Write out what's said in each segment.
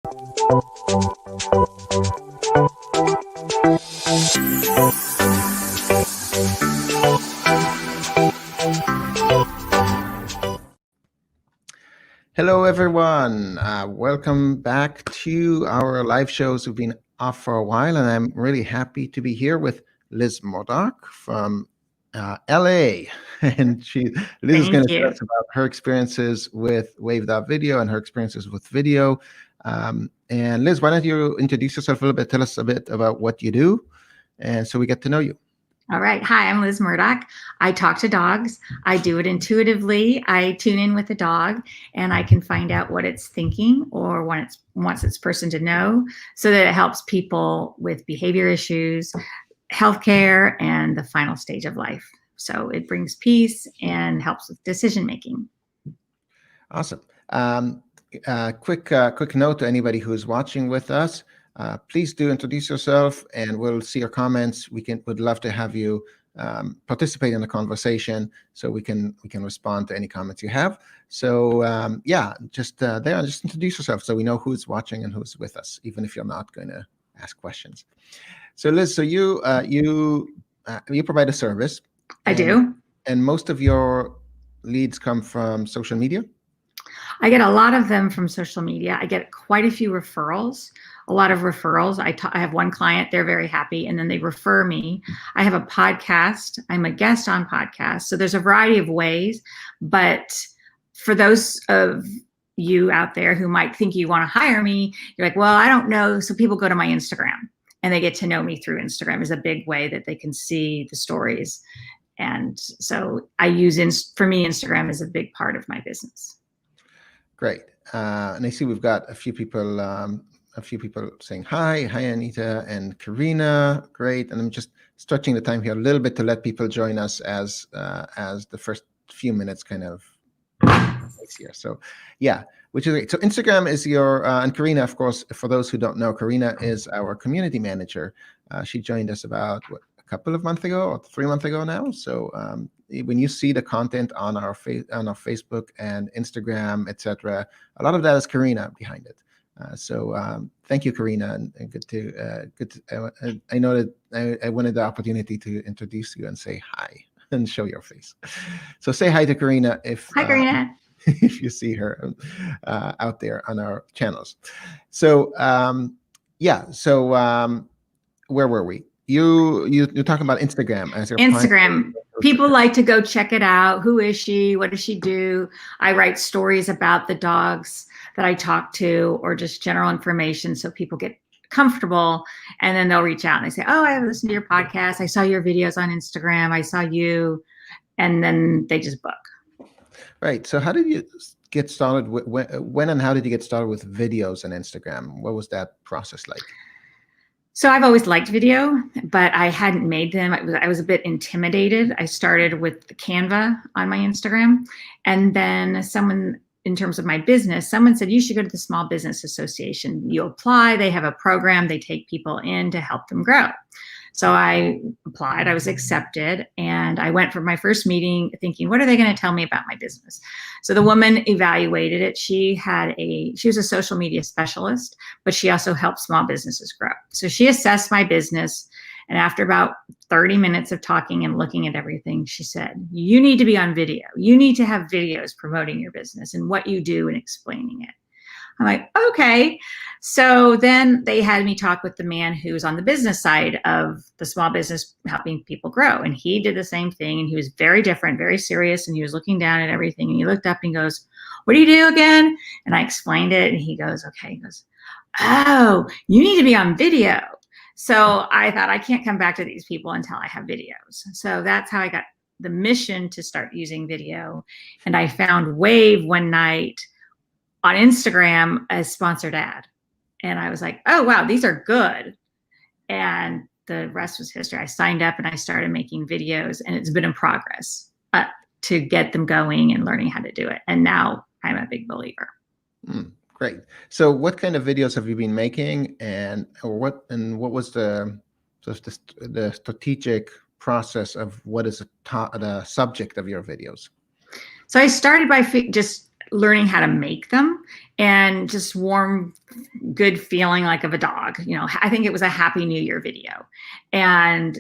Hello, everyone. Welcome back to our live shows. We've been off for a while, and I'm really happy to be here with Liz Murdoch from LA. And Liz is going to tell us about her experiences with Wave.video and her experiences with video. And Liz, why don't you introduce yourself a little bit? Tell us a bit about what you do, and so we get to know you. All right. Hi, I'm Liz Murdoch. I talk to dogs. I do it intuitively. I tune in with the dog and I can find out what it's thinking or what it wants its person to know, so that it helps people with behavior issues, healthcare, and the final stage of life. So it brings peace and helps with decision making. Awesome. Quick note to anybody who's watching with us. Please do introduce yourself, and we'll see your comments. Would love to have you participate in the conversation, so we can respond to any comments you have. So yeah, just introduce yourself so we know who's watching and who's with us, even if you're not going to ask questions. So Liz, so you provide a service. I do. And most of your leads come from social media? I get a lot of them from social media. I get quite a few referrals, a lot of referrals. I have one client, they're very happy, and then they refer me. I have a podcast. I'm a guest on podcasts. So there's a variety of ways, but for those of you out there who might think you want to hire me, you're like, well, I don't know. So people go to my Instagram and they get to know me through Instagram. Is a big way that they can see the stories. And so I use, for me, Instagram is a big part of my business. Great. And I see we've got a few people saying hi, Anita and Karina. Great. And I'm just stretching the time here a little bit to let people join us as the first few minutes kind of here. So yeah, which is great. So Instagram is your, and Karina, of course, for those who don't know, Karina is our community manager. She joined us about a couple of months ago or 3 months ago now. So when you see the content on our Facebook and Instagram, etc., a lot of that is Karina behind it. So thank you, Karina, and good to I know that I wanted the opportunity to introduce you and say hi and show your face. So say hi to Karina hi, Karina. If you see her out there on our channels. So yeah, so where were we? You're talking about Instagram as your Instagram. People like to go check it out. Who is she? What does she do? I write stories about the dogs that I talk to, or just general information, so people get comfortable, and then they'll reach out and they say, oh, I have listened to your podcast. I saw your videos on Instagram. I saw you. And then they just book. Right. So how did you get started? When and how did you get started with videos on Instagram? What was that process like? So I've always liked video, but I hadn't made them. I was a bit intimidated. I started with Canva on my Instagram, and then someone, in terms of my business, someone said, you should go to the Small Business Association. You apply, they have a program, they take people in to help them grow. So I applied, I was accepted, and I went for my first meeting thinking, what are they going to tell me about my business? So the woman evaluated it. She was a social media specialist, but she also helped small businesses grow. So she assessed my business, and after about 30 minutes of talking and looking at everything, she said, you need to be on video. You need to have videos promoting your business and what you do and explaining it. I'm like, okay. So then they had me talk with the man who's on the business side of the small business, helping people grow. And he did the same thing. And he was very different, very serious. And he was looking down at everything. And he looked up and he goes, what do you do again? And I explained it. And he goes, okay. He goes, oh, you need to be on video. So I thought, I can't come back to these people until I have videos. So that's how I got the mission to start using video. And I found Wave one night on Instagram as sponsored ad. And I was like, oh, wow, these are good. And the rest was history. I signed up and I started making videos, and it's been in progress to get them going and learning how to do it. And now I'm a big believer. Great. So what kind of videos have you been making, and what was the strategic process of what is the subject of your videos? So I started by just learning how to make them, and just warm, good feeling like of a dog. I think it was a Happy New Year video. And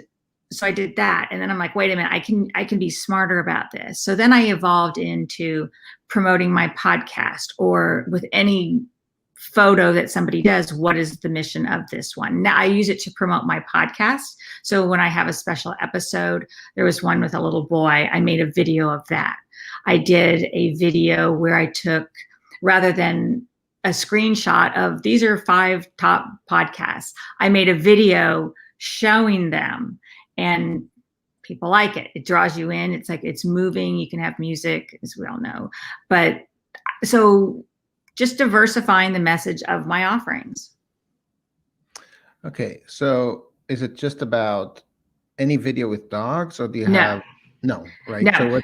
so I did that. And then I'm like, wait a minute, I can be smarter about this. So then I evolved into promoting my podcast, or with any photo that somebody does, what is the mission of this one? Now I use it to promote my podcast. So when I have a special episode, there was one with a little boy, I made a video of that. I did a video where I took, rather than a screenshot of these are 5 top podcasts, I made a video showing them, and people like it. It draws you in. It's like, it's moving. You can have music, as we all know. But so just diversifying the message of my offerings. Okay, so is it just about any video with dogs, or do you No. have no, right? No.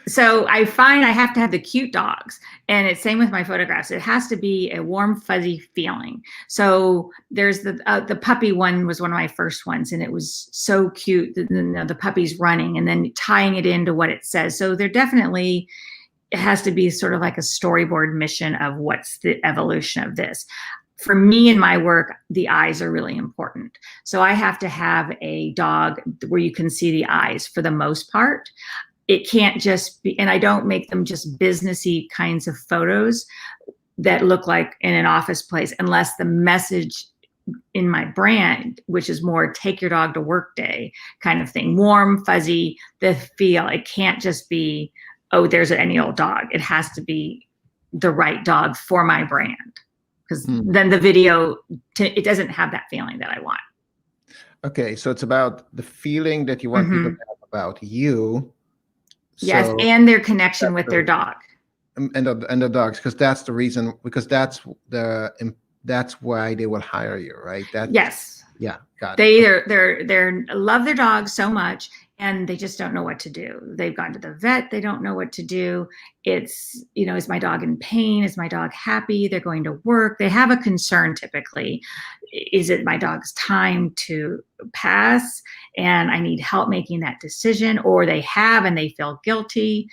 So I find I have to have the cute dogs, and it's same with my photographs. It has to be a warm, fuzzy feeling. So there's the puppy one was one of my first ones, and it was so cute. The puppy's running, and then tying it into what it says. So there definitely, it has to be sort of like a storyboard mission of what's the evolution of this. For me in my work, the eyes are really important. So I have to have a dog where you can see the eyes for the most part. It can't just be, and I don't make them just businessy kinds of photos that look like in an office place, unless the message in my brand, which is more take your dog to work day kind of thing, warm, fuzzy, the feel. It can't just be, oh, there's any old dog. It has to be the right dog for my brand, because then the video, it doesn't have that feeling that I want. Okay, so it's about the feeling that you want people to have about you. Yes, So and their connection with their dog. And the dogs, because that's the reason, because that's why they will hire you, right? Yes. Yeah, got it. They love their dogs so much, and they just don't know what to do. They've gone to the vet, they don't know what to do. It's, is my dog in pain? Is my dog happy? They're going to work. They have a concern typically. Is it my dog's time to pass and I need help making that decision? Or they have and they feel guilty.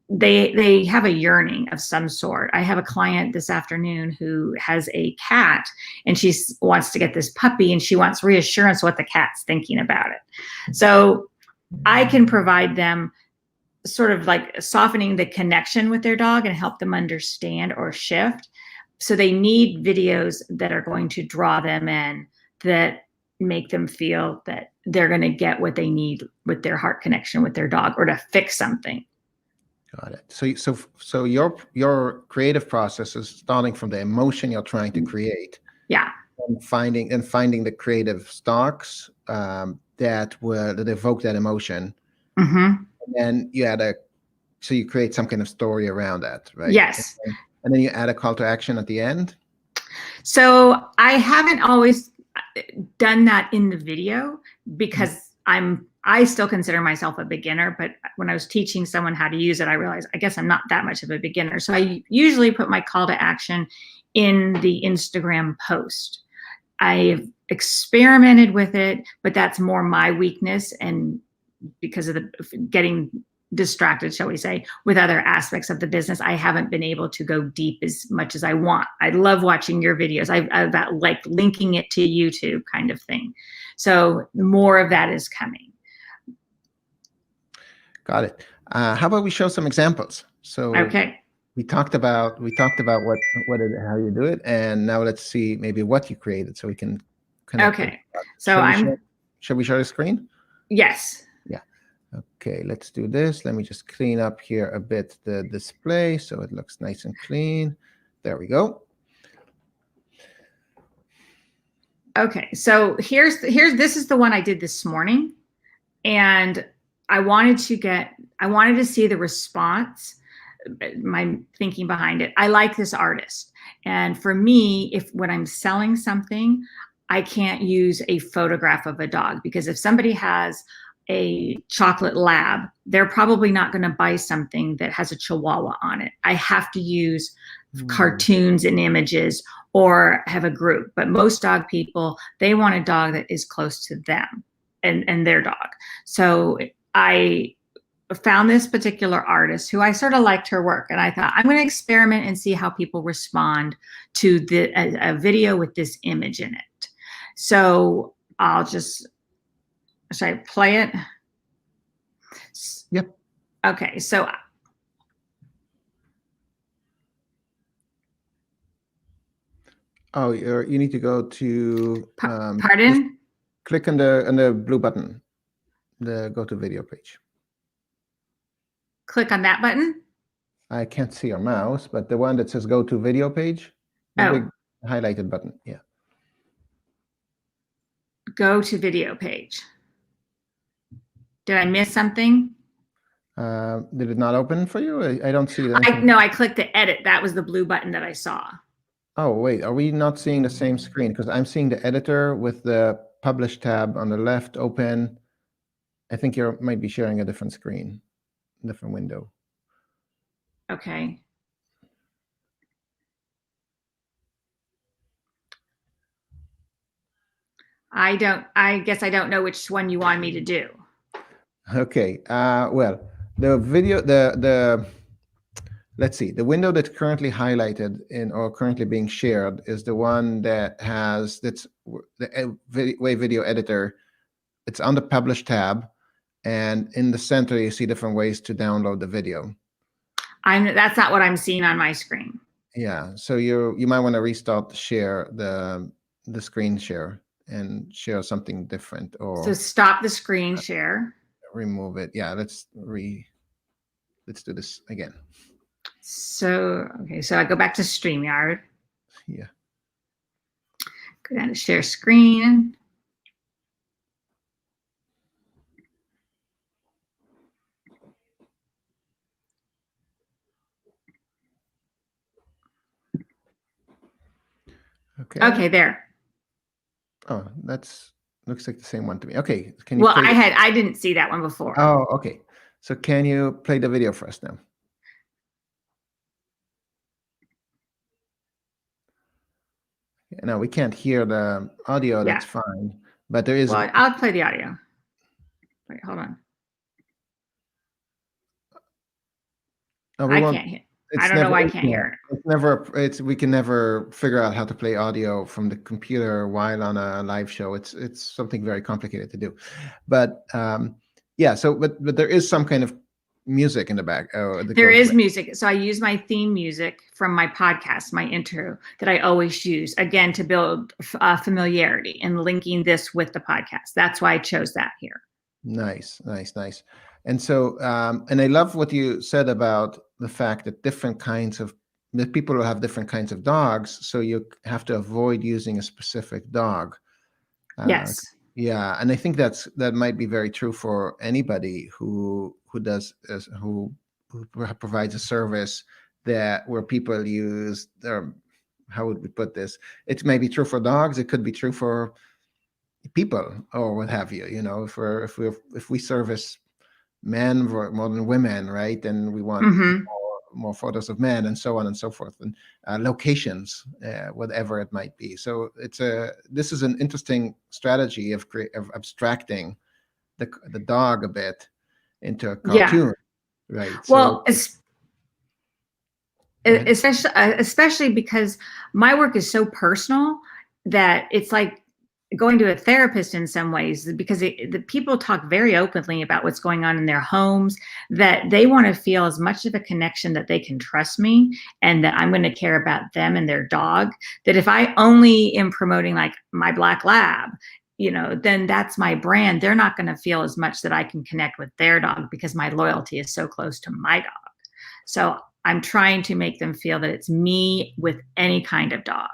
They have a yearning of some sort. I have a client this afternoon who has a cat, and she wants to get this puppy, and she wants reassurance what the cat's thinking about it. So I can provide them sort of like softening the connection with their dog and help them understand or shift. So they need videos that are going to draw them in, that make them feel that they're going to get what they need with their heart connection with their dog, or to fix something. Got it. So your creative process is starting from the emotion you're trying to create. Yeah. And finding the creative stocks that evoke that emotion. And then you create some kind of story around that, right? Yes. And then you add a call to action at the end. So I haven't always done that in the video, because I still consider myself a beginner, but when I was teaching someone how to use it, I realized I guess I'm not that much of a beginner. So I usually put my call to action in the Instagram post. I've experimented with it, but that's more my weakness, and because of the getting distracted, shall we say, with other aspects of the business, I haven't been able to go deep as much as I want. I love watching your videos. I like linking it to YouTube kind of thing. So more of that is coming. Got it. How about we show some examples? So okay, we talked about how you do it, and now let's see maybe what you created, so we can connect. Okay, so shall we share the screen? Yes. Yeah. Okay, let's do this. Let me just clean up here a bit the display so it looks nice and clean. There we go. Okay, so this is the one I did this morning, and I wanted to see the response, my thinking behind it. I like this artist. And for me, when I'm selling something, I can't use a photograph of a dog, because if somebody has a chocolate lab, they're probably not going to buy something that has a chihuahua on it. I have to use cartoons and images, or have a group. But most dog people, they want a dog that is close to them and their dog. So I found this particular artist who I sort of liked her work, and I thought I'm going to experiment and see how people respond to a video with this image in it. So should I play it? Yep. Okay, so you need to go to pardon? Click on the blue button, the go to video page. Click on that button. I can't see your mouse, but the one that says go to video page, the big highlighted button. Yeah. Go to video page. Did I miss something? Did it not open for you? I don't see it. No, I clicked the edit. That was the blue button that I saw. Oh, wait, are we not seeing the same screen? Because I'm seeing the editor with the publish tab on the left open. I think you might be sharing a different screen, different window. Okay. I guess I don't know which one you want me to do. Okay. Well, the video, let's see. The window that's currently highlighted or currently being shared is the one that has the Wave.video editor. It's on the Publish tab, and in the center you see different ways to download the video. That's not what I'm seeing on my screen. Yeah. So you might want to restart the screen share and share something different, or so stop the screen share. Remove it. Yeah. Let's do this again. So, okay, so I go back to StreamYard. Yeah. Go down to share screen. Okay. Okay, there. Oh, looks like the same one to me. Okay. Can you Well, I didn't see that one before. Oh, okay. So can you play the video for us now? No, we can't hear the audio. That's fine. But there is. Well, I'll play the audio. Wait, hold on. I can't hear. I don't know why I can't hear it. We can never figure out how to play audio from the computer while on a live show. It's something very complicated to do. But yeah, so but there is some kind of music in the back. There is music. So I use my theme music from my podcast, my intro, that I always use, again, to build familiarity and linking this with the podcast. That's why I chose that here. Nice. And so, and I love what you said about the fact that that people will have different kinds of dogs, so you have to avoid using a specific dog. Yes. Yeah, and I think that might be very true for anybody who provides a service where people use, how would we put this? It may be true for dogs. It could be true for people or what have you. You know, if we service men more than women, right? And we want more photos of men, and so on and so forth, and locations, whatever it might be. So this is an interesting strategy of abstracting the dog a bit into a cartoon, right? Well, especially because my work is so personal that it's like going to a therapist in some ways, because the people talk very openly about what's going on in their homes, that they want to feel as much of a connection that they can trust me and that I'm going to care about them and their dog. That if I only am promoting like my black lab, then that's my brand. They're not going to feel as much that I can connect with their dog because my loyalty is so close to my dog. So I'm trying to make them feel that it's me with any kind of dog.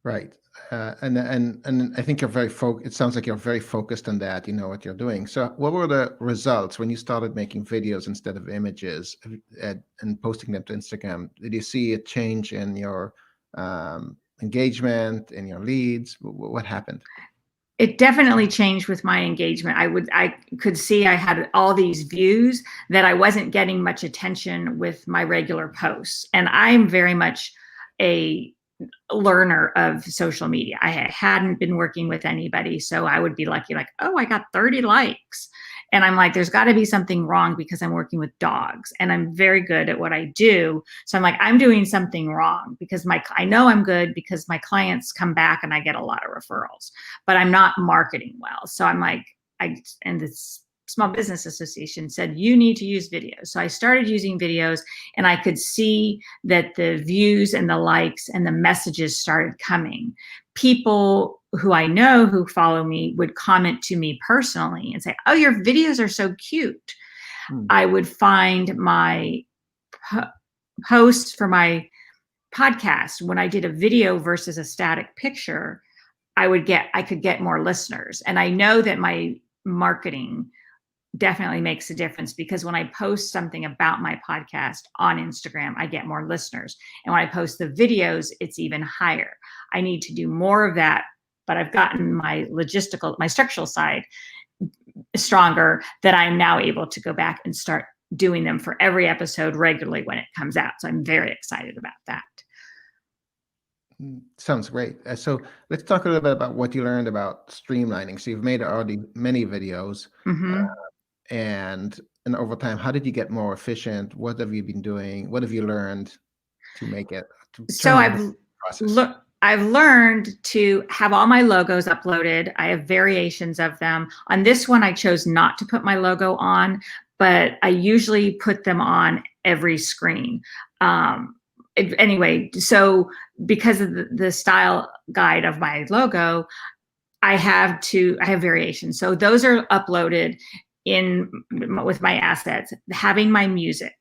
Right. And I think you're it sounds like you're very focused on that. You know what you're doing. So what were the results when you started making videos instead of images and posting them to Instagram? Did you see a change in your engagement, in your leads? What happened? It definitely changed with my engagement. I could see I had all these views that I wasn't getting much attention with my regular posts. And I'm very much a learner of social media. I hadn't been working with anybody, so I would be lucky, like, oh, I got 30 likes. And I'm like, there's got to be something wrong because I'm working with dogs and I'm very good at what I do. So I'm like, I'm doing something wrong because I know I'm good because my clients come back and I get a lot of referrals, but I'm not marketing well. So I'm like, and this Small Business Association said, you need to use videos. So I started using videos and I could see that the views and the likes and the messages started coming. People who I know who follow me would comment to me personally and say, oh, your videos are so cute. I would find my posts for my podcast, when I did a video versus a static picture, I could get more listeners. And I know that my marketing definitely makes a difference because when I post something about my podcast on Instagram, I get more listeners. And when I post the videos, it's even higher. I need to do more of that, but I've gotten my structural side stronger, that I'm now able to go back and start doing them for every episode regularly when it comes out. So I'm very excited about that. Sounds great. So let's talk a little bit about what you learned about streamlining. So you've made already many videos, and over time, how did you get more efficient? What have you been doing? What have you learned to make it? So I've learned to have all my logos uploaded. I have variations of them. On this one, I chose not to put my logo on, but I usually put them on every screen. Anyway, so because of the style guide of my logo, I have variations. So those are uploaded with my assets, having my music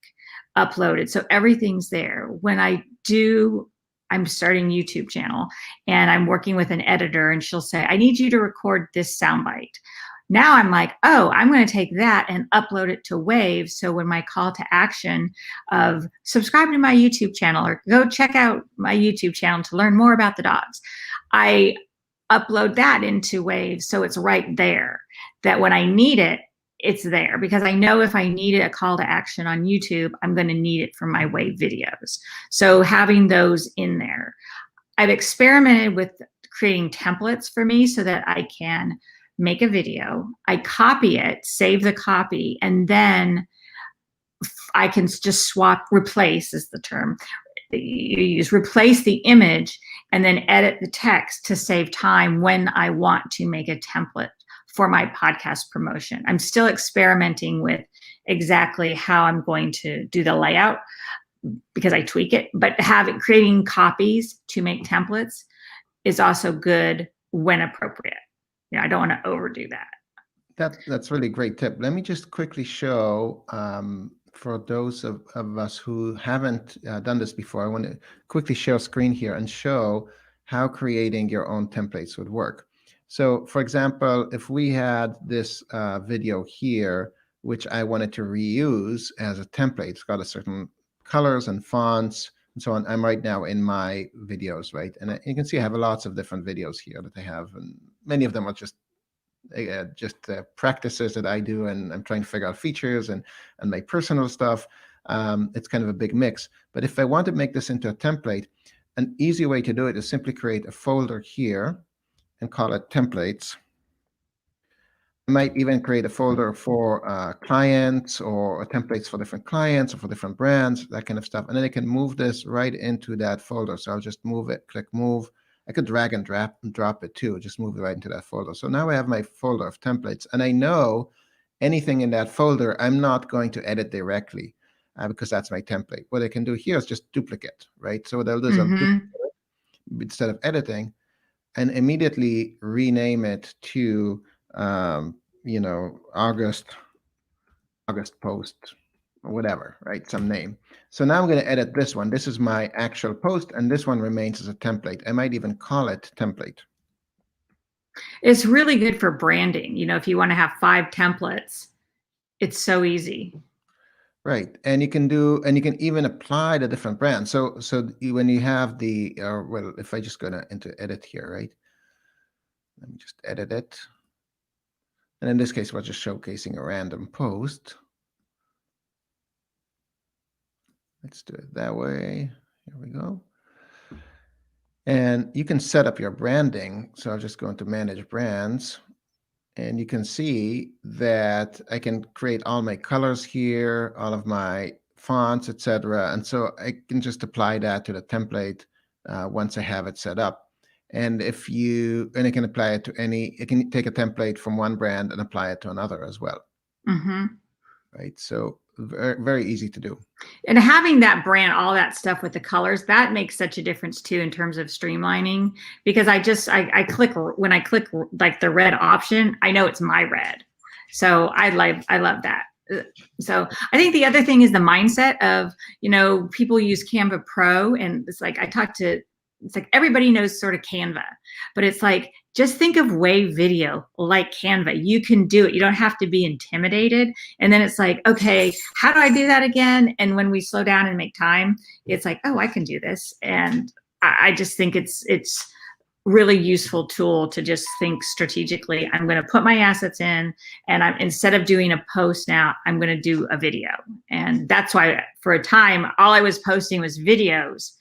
uploaded. So everything's there. When I'm starting YouTube channel and I'm working with an editor and she'll say, I need you to record this soundbite. Now I'm like, oh, I'm going to take that and upload it to Wave. So when my call to action of subscribe to my YouTube channel or go check out my YouTube channel to learn more about the dogs, I upload that into Wave. So it's right there, that when I need it, it's there, because I know if I needed a call to action on YouTube, I'm going to need it for my Wave videos. So having those in there. I've experimented with creating templates for me so that I can make a video, I copy it, save the copy, and then I can just replace is the term you use, replace the image and then edit the text to save time when I want to make a template for my podcast promotion. I'm still experimenting with exactly how I'm going to do the layout because I tweak it, but creating copies to make templates is also good when appropriate. I don't want to overdo that. That's really great tip. Let me just quickly show, for those of us who haven't done this before, I want to quickly share screen here and show how creating your own templates would work. So for example, if we had this video here, which I wanted to reuse as a template, it's got a certain colors and fonts and so on. I'm right now in my videos, right? And you can see I have lots of different videos here that I have, and many of them are just practices that I do, and I'm trying to figure out features and my personal stuff. It's kind of a big mix. But if I want to make this into a template, an easy way to do it is simply create a folder here and call it templates. I might even create a folder for clients or templates for different clients or for different brands, that kind of stuff. And then I can move this right into that folder. So I'll just move it, click move. I could drag and drop it too, just move it right into that folder. So now I have my folder of templates, and I know anything in that folder I'm not going to edit directly because that's my template. What I can do here is just duplicate, right? So what I'll do is I'll duplicate it instead of editing and immediately rename it to August post or whatever, right? Some name. So now I'm going to edit this one. This is my actual post, and this one remains as a template. I might even call it template. It's really good for branding. If you want to have 5 templates, it's so easy. Right, and you can even apply the different brands. So when you have the well, if I just go into edit here, right? Let me just edit it. And in this case, we're just showcasing a random post. Let's do it that way. Here we go. And you can set up your branding. So I'll just go into manage brands. And you can see that I can create all my colors here, all of my fonts, etc. And so I can just apply that to the template once I have it set up. And I can apply it to I can take a template from one brand and apply it to another as well. Mm-hmm. Right. So very, very easy to do. And having that brand, all that stuff with the colors, that makes such a difference too in terms of streamlining, because I click, when I click like the red option, I know it's my red. So I love that. So I think the other thing is the mindset of, people use Canva Pro, and it's like it's like everybody knows sort of Canva, but it's like, just think of Wave.video like Canva. You can do it. You don't have to be intimidated. And then it's like, okay, how do I do that again? And when we slow down and make time, it's like, oh, I can do this. And I just think it's really useful tool to just think strategically. I'm going to put my assets in, and instead of doing a post now, I'm going to do a video. And that's why for a time, all I was posting was videos.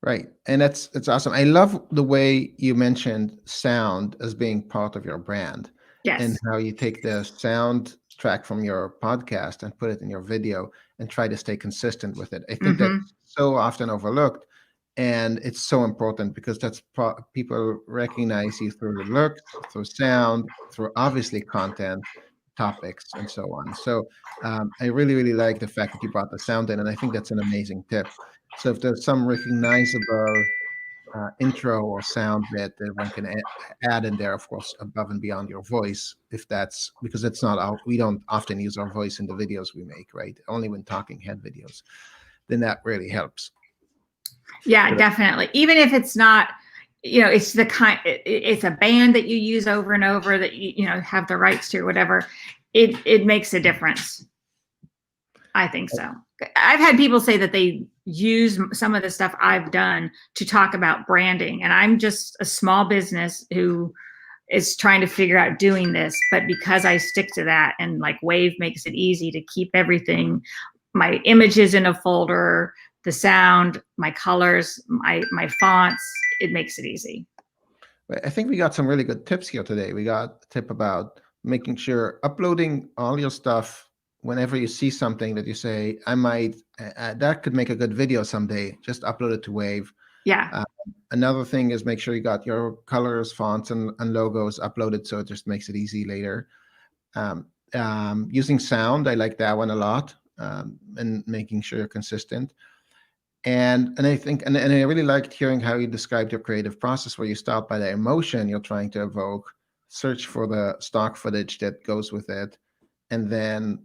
Right. And it's awesome. I love the way you mentioned sound as being part of your brand. Yes. And how you take the sound track from your podcast and put it in your video and try to stay consistent with it. I think that's so often overlooked. And it's so important because people recognize you through the looks, through sound, through obviously content, topics, and so on. So I really, really like the fact that you brought the sound in, and I think that's an amazing tip. So if there's some recognizable intro or sound bit that one can add in there, of course, above and beyond your voice, if that's because it's not we don't often use our voice in the videos we make, right? Only when talking head videos, then that really helps. Yeah, definitely. Even if it's not, it's it's a band that you use over and over that you have the rights to or whatever, it makes a difference. I think so. I've had people say that they use some of the stuff I've done to talk about branding, and I'm just a small business who is trying to figure out doing this, but because I stick to that, and like Wave makes it easy to keep everything, my images in a folder, the sound, my colors, my fonts, it makes it easy. I think we got some really good tips here today. We got a tip about making sure uploading all your stuff whenever you see something that you say, I might, that could make a good video someday, just upload it to Wave. Yeah. Another thing is make sure you got your colors, fonts, and logos uploaded so it just makes it easy later. Using sound, I like that one a lot, and making sure you're consistent. And I think, and I really liked hearing how you described your creative process, where you start by the emotion you're trying to evoke, search for the stock footage that goes with it, and then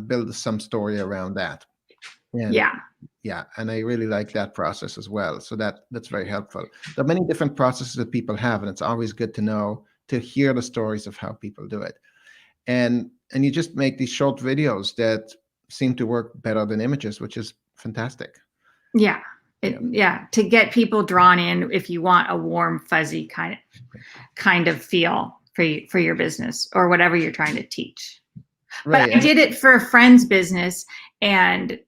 build some story around that. And yeah, and I really like that process as well. So that's very helpful. There are many different processes that people have, and it's always good to know, to hear the stories of how people do it. And you just make these short videos that seem to work better than images, which is fantastic. Yeah. To get people drawn in, if you want a warm, fuzzy kind of feel for your business or whatever you're trying to teach. Right. But I did it for a friend's business, and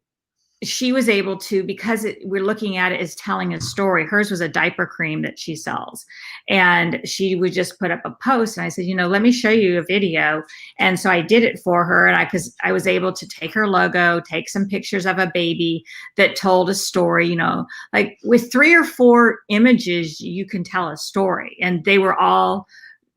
she was able to, because we're looking at it as telling a story. Hers was a diaper cream that she sells, and she would just put up a post, and I said, let me show you a video. And so I did it for her, and because I was able to take her logo, take some pictures of a baby that told a story. Like with 3 or 4 images, you can tell a story, and they were all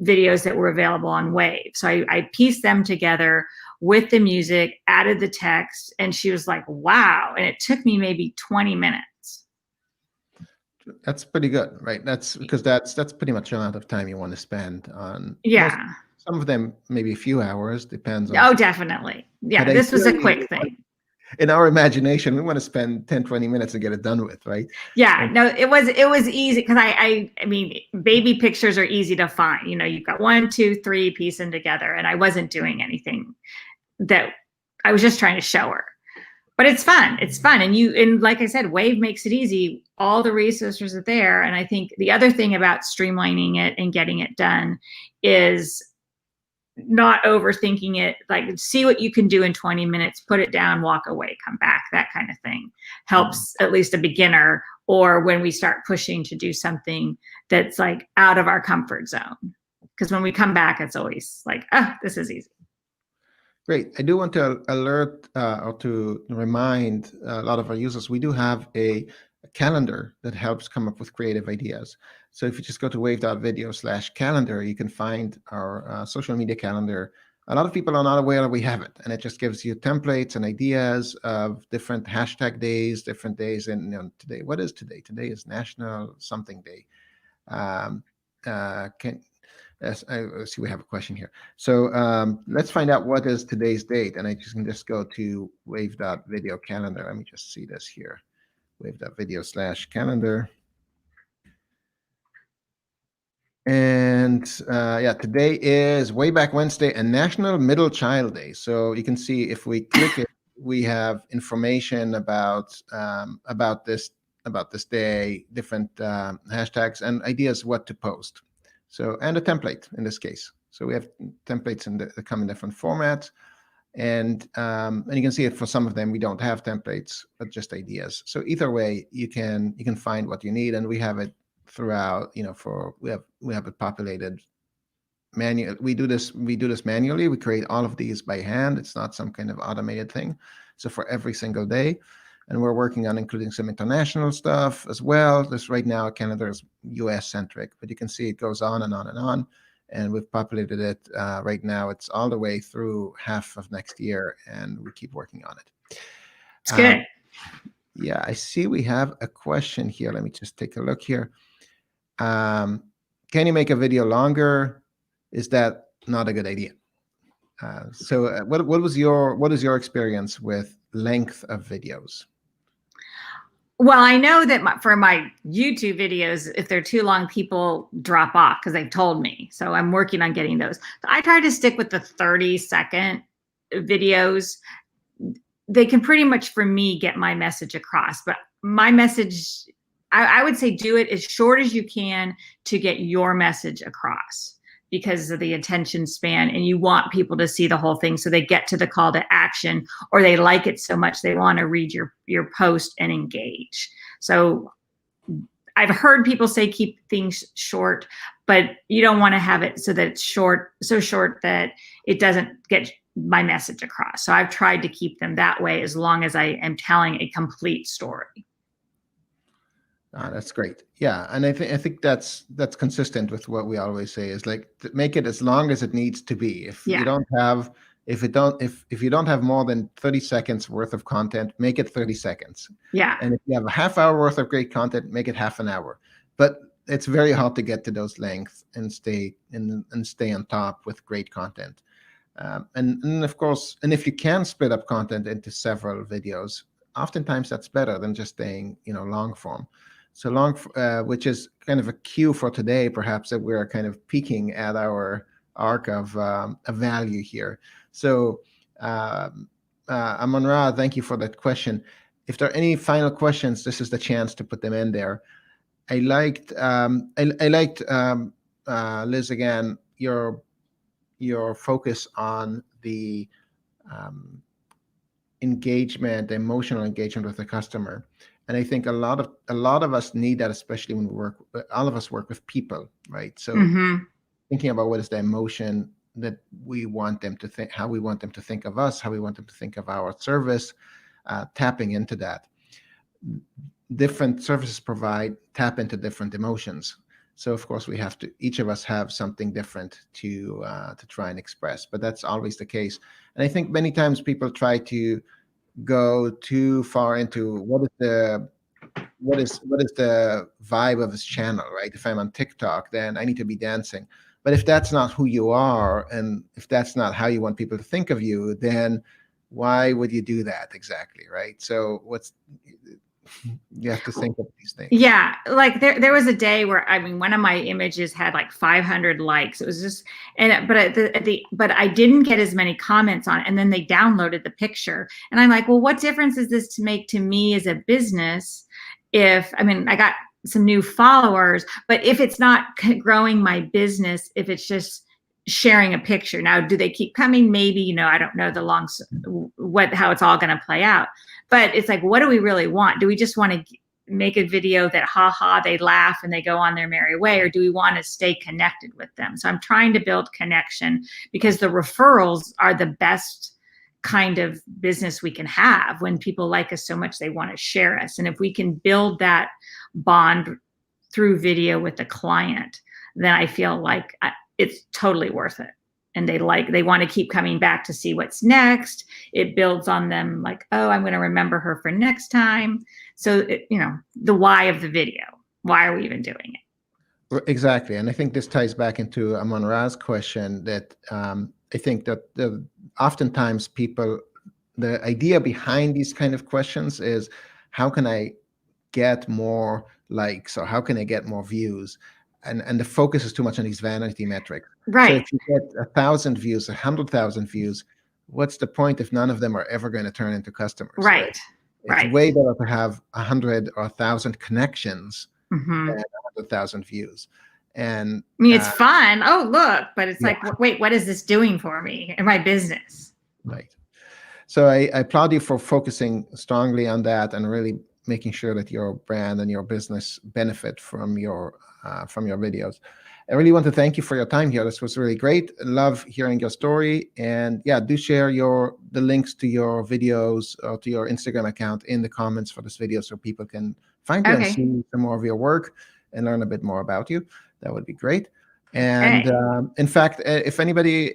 videos that were available on Wave. So I pieced them together with the music, added the text, and she was like, wow. And it took me maybe 20 minutes. That's pretty good, right? That's because that's pretty much the amount of time you want to spend on. Yeah. Some of them, maybe a few hours, depends on. Oh, definitely. Yeah, this was a quick thing. In our imagination, we want to spend 10, 20 minutes to get it done with, right? Yeah, no, it was easy, because I mean, baby pictures are easy to find. You've got 1, 2, 3, piece them together, and I wasn't doing anything that I was just trying to show her. But it's fun. It's fun. And like I said, Wave makes it easy. All the resources are there. And I think the other thing about streamlining it and getting it done is not overthinking it. Like, see what you can do in 20 minutes, put it down, walk away, come back. That kind of thing helps at least a beginner, or when we start pushing to do something that's like out of our comfort zone. because when we come back, it's always like, oh, this is easy. Great. I do want to alert or to remind a lot of our users, we do have a calendar that helps come up with creative ideas. So if you just go to wave.video/calendar, you can find our social media calendar. A lot of people are not aware that we have it, and it just gives you templates and ideas of different hashtag days, different days. And today, what is today? Today is National Something Day. Yes, I see we have a question here. So let's find out what is today's date. And I can just go to wave.video calendar. Let me just see this here. Wave.video/calendar. And yeah, today is Way Back Wednesday and National Middle Child Day. So you can see if we click it, we have information about this day, different hashtags and ideas what to post. So, and a template in this case. So we have templates that come in different formats, and you can see it for some of them we don't have templates, but just ideas. So either way, you can find what you need, and we have it throughout. We have it populated manually. We do this manually. We create all of these by hand. It's not some kind of automated thing. So for every single day. And we're working on including some international stuff as well. This right now, Canada is US centric, but you can see it goes on and on and on. And we've populated it right now. It's all the way through half of next year, and we keep working on it. It's good. Yeah, I see we have a question here. Let me just take a look here. Can you make a video longer? Is that not a good idea? So what is your experience with length of videos? Well, I know that for my YouTube videos, if they're too long, people drop off because they've told me. So I'm working on getting those. I try to stick with the 30-second videos. They can pretty much, for me, get my message across. But my message, I would say do it as short as you can to get your message across, because of the attention span, and you want people to see the whole thing so they get to the call to action, or they like it so much they want to read your post and engage. So I've heard people say keep things short, but you don't want to have it so that it's so short that it doesn't get my message across. So I've tried to keep them that way as long as I am telling a complete story. That's great. Yeah, and I think that's consistent with what we always say, is like make it as long as it needs to be. If you don't have if you don't have more than 30 seconds worth of content, make it 30 seconds. Yeah. And if you have a half hour worth of great content, make it half an hour. But it's very hard to get to those lengths and stay on top with great content. And of course, and if you can split up content into several videos, oftentimes that's better than just staying long form. So long, which is kind of a cue for today, perhaps, that we're kind of peaking at our arc of value here. So Amon-Ra, thank you for that question. If there are any final questions, this is the chance to put them in there. I liked Liz, again, your focus on the engagement, emotional engagement with the customer. And I think a lot of us need that, especially when all of us work with people, right? So thinking about what is the emotion that we want them to think, how we want them to think of us, how we want them to think of our service, tapping into that. Different services tap into different emotions. So of course we have to, each of us have something different to try and express, but that's always the case. And I think many times people try to go too far into what is the vibe of this channel, right? If I'm on TikTok, then I need to be dancing. But if that's not who you are, and if that's not how you want people to think of you, then why would you do that exactly, right? So you have to think of these things. Yeah, like there was a day where, I mean, one of my images had like 500 likes. It was just, but I didn't get as many comments on it. And then they downloaded the picture, and I'm like, well, what difference is this to make to me as a business? I got some new followers, but if it's not growing my business, if it's just sharing a picture. Now, do they keep coming? Maybe, I don't know how it's all going to play out. But it's like, what do we really want? Do we just want to make a video that they laugh and they go on their merry way, or do we want to stay connected with them? So I'm trying to build connection, because the referrals are the best kind of business we can have. When people like us so much, they want to share us. And if we can build that bond through video with the client, then I feel like it's totally worth it. And they want to keep coming back to see what's next. It builds on them, like, oh, I'm going to remember her for next time. So, the why of the video. Why are we even doing it? Exactly. And I think this ties back into Amon Ra's question, that I think that oftentimes the idea behind these kind of questions is, how can I get more likes, or how can I get more views? And the focus is too much on these vanity metrics. Right. So if you get 1,000 views, 100,000 views, what's the point if none of them are ever going to turn into customers? Right. It's way better to have 100 or 1,000 connections than 100,000 views. And I mean, it's fun. Oh, look, but it's like, wait, what is this doing for me in my business? Right. So I applaud you for focusing strongly on that, and really making sure that your brand and your business benefit from your videos. I really want to thank you for your time here. This was really great. I love hearing your story. And yeah, do share the links to your videos or to your Instagram account in the comments for this video, so people can find you and see some more of your work and learn a bit more about you. That would be great. And in fact, if anybody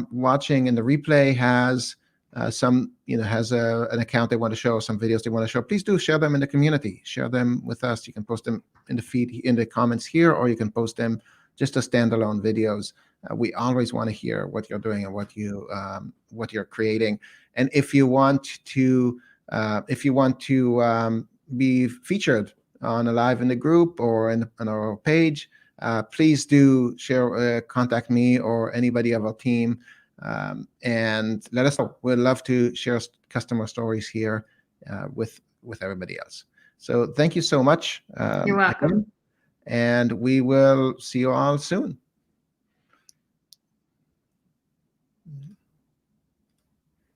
watching in the replay has an account they want to show, some videos they want to show, please do share them in the community. Share them with us. You can post them in the feed, in the comments here, or you can post them just as standalone videos. We always want to hear what you're doing and what you're creating. And if you want to be featured on a live in the group or on our page, please do share, contact me or anybody of our team. And let us know. We'd love to share customer stories here with everybody else. So thank you so much. You're welcome. Again, and we will see you all soon.